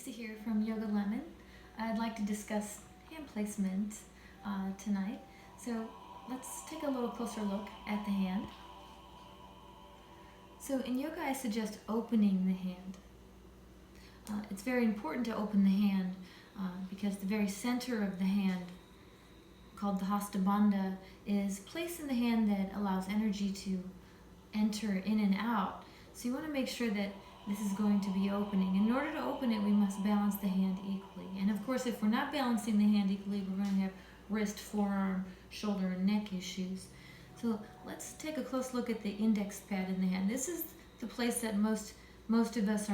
Lisa here from Yoga Lemon. I'd like to discuss hand placement tonight. So let's take a little closer look at the hand. So in yoga I suggest opening the hand. It's very important to open the hand because the very center of the hand, called the Hasta Bandha, is placed in the hand that allows energy to enter in and out. So you want to make sure that this is going to be opening. In order to open it, we must balance the hand equally. And of course, if we're not balancing the hand equally, we're going to have wrist, forearm, shoulder, and neck issues. So let's take a close look at the index pad in the hand. This is the place that most of us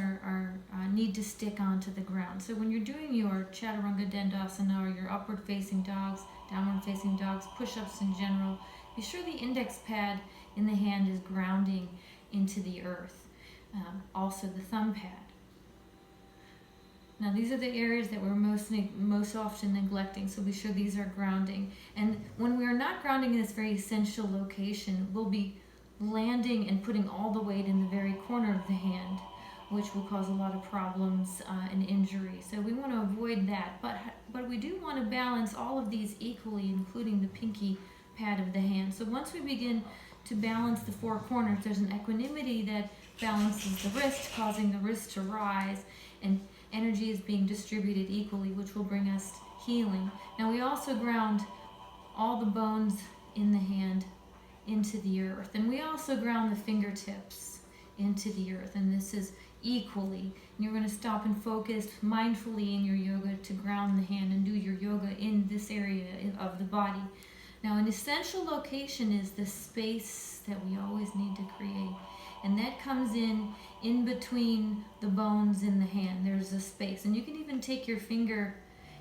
need to stick onto the ground. So when you're doing your Chaturanga Dandasana or your upward facing dogs, downward facing dogs, push-ups in general, be sure the index pad in the hand is grounding into the earth. Also the thumb pad. Now these are the areas that we're most often neglecting, so be sure these are grounding. And when we are not grounding in this very essential location, we'll be landing and putting all the weight in the very corner of the hand, which will cause a lot of problems and injury. So we want to avoid that, but we do want to balance all of these equally, including the pinky pad of the hand. So once we begin to balance the four corners, there's an equanimity that balances the wrist, causing the wrist to rise, and energy is being distributed equally, which will bring us healing. Now we also ground all the bones in the hand into the earth, and we also ground the fingertips into the earth, and this is equally. And you're going to stop and focus mindfully in your yoga to ground the hand and do your yoga in this area of the body. Now an essential location is the space that we always need to create, and that comes in between the bones in the hand. There's a space, and you can even take your finger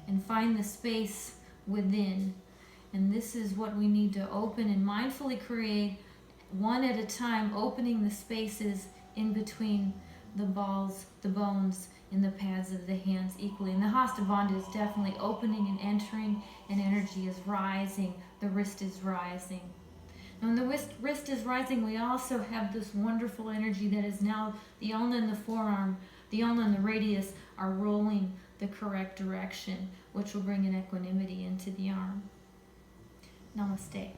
and find the space within, and this is what we need to open and mindfully create, one at a time, opening the spaces in between the bones in the pads of the hands equally. And the Hasta Bandha is definitely opening and entering, and energy is rising, the wrist is rising. Now when the wrist is rising, we also have this wonderful energy that is now the ulna and the forearm, the ulna and the radius are rolling the correct direction, which will bring an equanimity into the arm. Namaste.